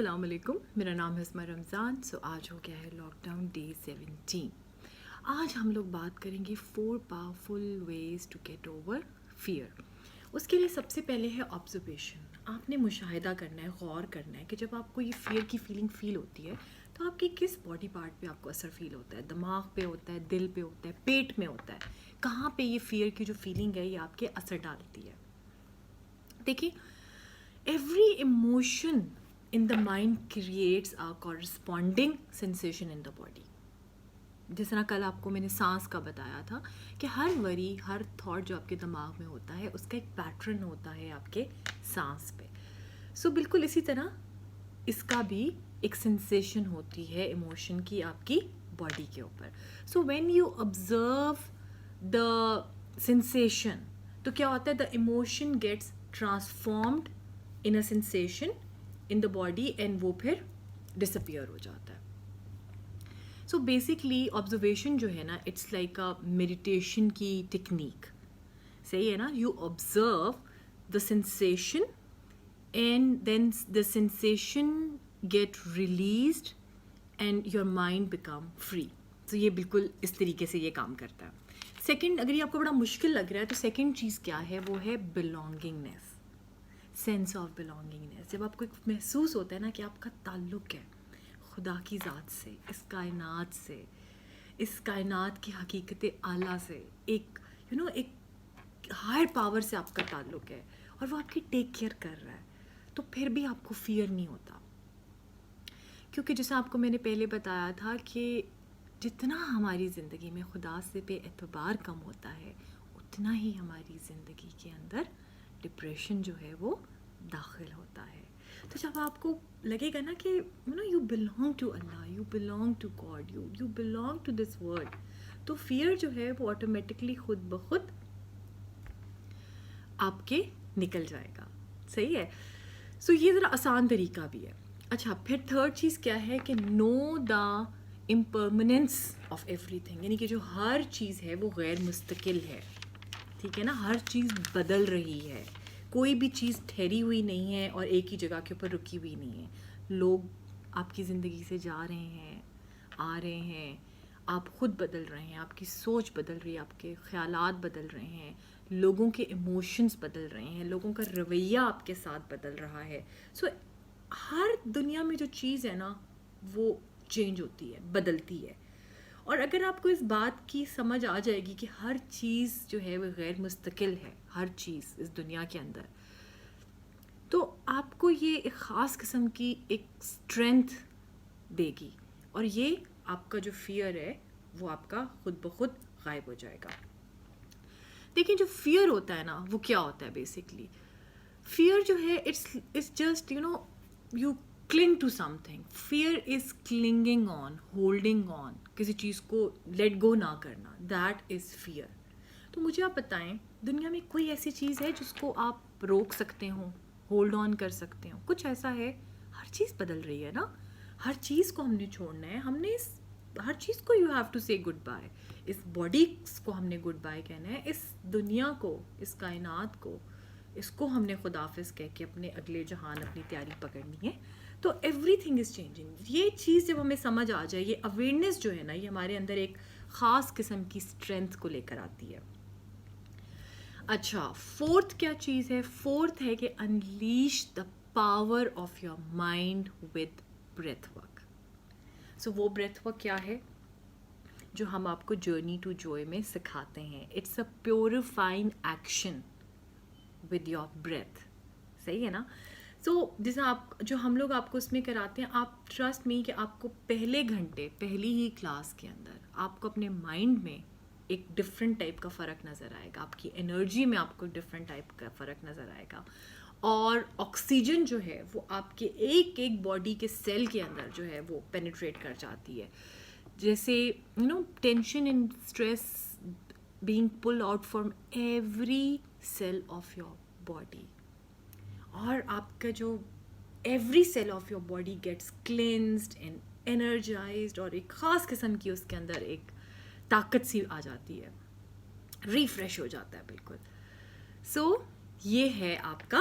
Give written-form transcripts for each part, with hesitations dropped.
السلام علیکم، میرا نام ہے اسما رمضان. آج ہو گیا ہے لاک ڈاؤن ڈے 17. آج ہم لوگ بات کریں گے 4 powerful ways to get over fear. اس کے لیے سب سے پہلے ہے آبزرویشن. آپ نے مشاہدہ کرنا ہے، غور کرنا ہے کہ جب آپ کو یہ فیئر کی فیلنگ فیل ہوتی ہے تو آپ کے کس باڈی پارٹ پہ آپ کو اثر فیل ہوتا ہے. دماغ پہ ہوتا ہے، دل پہ ہوتا ہے، پیٹ میں ہوتا ہے. کہاں پہ یہ فیئر کی جو فیلنگ ہے یہ آپ کے اثر ڈالتی ہے. دیکھیے، every emotion in the mind creates a corresponding sensation in the body. جس طرح کل آپ کو میں نے سانس کا بتایا تھا کہ ہر وری، ہر تھاٹ جو آپ کے دماغ میں ہوتا ہے اس کا ایک پیٹرن ہوتا ہے آپ کے سانس پہ. بالکل اسی طرح اس کا بھی ایک سینسیشن ہوتی ہے ایموشن کی آپ کی باڈی کے اوپر. When you observe the sensation تو کیا ہوتا ہے، the emotion gets transformed in a sensation in the body and وہ پھر ڈسپیئر ہو جاتا ہے. بیسکلی آبزرویشن جو ہے نا، اٹس لائک اے میڈیٹیشن کی ٹیکنیک. صحیح ہے نا. You observe the sensation and then the sensation get released and your mind become free. یہ بالکل اس طریقے سے یہ کام کرتا ہے. سیکنڈ، اگر یہ آپ کو بڑا مشکل لگ رہا ہے تو سیکنڈ چیز کیا ہے، وہ ہے بلانگنگنیس، سینس آف بلانگنگنیس. جب آپ کو ایک محسوس ہوتا ہے نا کہ آپ کا تعلق ہے خدا کی ذات سے، اس کائنات سے، اس کائنات کی حقیقت اعلیٰ سے، ایک ایک ہائر پاور سے آپ کا تعلق ہے اور وہ آپ کی ٹیک کیئر کر رہا ہے، تو پھر بھی آپ کو فیئر نہیں ہوتا. کیونکہ جیسا آپ کو میں نے پہلے بتایا تھا کہ جتنا ہماری زندگی میں خدا سے پہ اعتبار کم ہوتا ہے اتنا ہی ہماری زندگی کے اندر ڈپریشن جو ہے وہ داخل ہوتا ہے. تو جب آپ کو لگے گا نا کہ you belong to Allah, you belong to God, you belong to this world, تو فیئر جو ہے وہ آٹومیٹکلی خود بخود آپ کے نکل جائے گا. صحیح ہے. یہ ذرا آسان طریقہ بھی ہے. اچھا، پھر تھرڈ چیز کیا ہے کہ نو دا امپرمننس آف ایوری تھنگ، یعنی کہ جو ہر چیز ہے وہ غیر مستقل ہے. ٹھیک ہے نا. ہر چیز بدل رہی ہے، کوئی بھی چیز ٹھہری ہوئی نہیں ہے اور ایک ہی جگہ کے اوپر رکی ہوئی نہیں ہے. لوگ آپ کی زندگی سے جا رہے ہیں، آ رہے ہیں، آپ خود بدل رہے ہیں، آپ کی سوچ بدل رہی ہے، آپ کے خیالات بدل رہے ہیں، لوگوں کے ایموشنز بدل رہے ہیں، لوگوں کا رویہ آپ کے ساتھ بدل رہا ہے. ہر دنیا میں جو چیز ہے نا وہ چینج ہوتی ہے، بدلتی ہے. اور اگر آپ کو اس بات کی سمجھ آ جائے گی کہ ہر چیز جو ہے وہ غیر مستقل ہے، ہر چیز اس دنیا کے اندر، تو آپ کو یہ ایک خاص قسم کی ایک اسٹرینتھ دے گی اور یہ آپ کا جو فیئر ہے وہ آپ کا خود بخود غائب ہو جائے گا. دیکھیں، جو فیئر ہوتا ہے نا وہ کیا ہوتا ہے بیسکلی. فیئر جو ہے it's just you clinging to something. Fear is clinging on, holding on, کسی چیز کو لیٹ گو نہ کرنا، دیٹ از فیئر. تو مجھے آپ بتائیں، دنیا میں کوئی ایسی چیز ہے جس کو آپ روک سکتے ہوں، ہولڈ آن کر سکتے ہوں؟ کچھ ایسا ہے؟ ہر چیز بدل رہی ہے نا. ہر چیز کو ہم نے چھوڑنا ہے. ہم نے ہر چیز کو یو ہیو ٹو سے گڈ بائے. اس باڈی کو ہم نے گڈ بائے کہنا ہے، اس دنیا کو، اس کائنات کو، اس کو ہم نے خداحافظ کہہ کے اپنے اگلے جہان، اپنی تیاری پکڑنی ہے. تو ایوری تھنگ از چینجنگ. یہ چیز جب ہمیں سمجھ آ جائے، یہ اویئرنیس جو ہے نا، یہ ہمارے اندر ایک خاص قسم کی اسٹرینتھ کو لے کر آتی ہے. اچھا، فورتھ کیا چیز ہے؟ فورتھ ہے کہ unleash the power of your mind with breath work. وہ بریتھ ورک کیا ہے جو ہم آپ کو جرنی ٹو جوائے میں سکھاتے ہیں. It's a purifying action with your breath. صحیح ہے نا. جیسا جو ہم لوگ آپ کو اس میں کراتے ہیں، آپ ٹرسٹ می کہ آپ کو پہلے گھنٹے، پہلی ہی کلاس کے اندر آپ کو اپنے مائنڈ میں ایک ڈفرینٹ ٹائپ کا فرق نظر آئے گا. آپ کی انرجی میں آپ کو ڈفرینٹ ٹائپ کا فرق نظر آئے گا. اور آکسیجن جو ہے وہ آپ کے ایک ایک باڈی کے سیل کے اندر جو ہے وہ پینیٹریٹ کر جاتی ہے. جیسے tension and stress being pull out from every cell of your body. اور آپ کا جو every cell of your body gets cleansed and energised, اور ایک خاص قسم کی اس کے اندر ایک طاقت سی آ جاتی ہے، ریفریش ہو جاتا ہے بالکل. یہ ہے آپ کا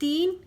3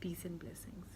Peace and blessings.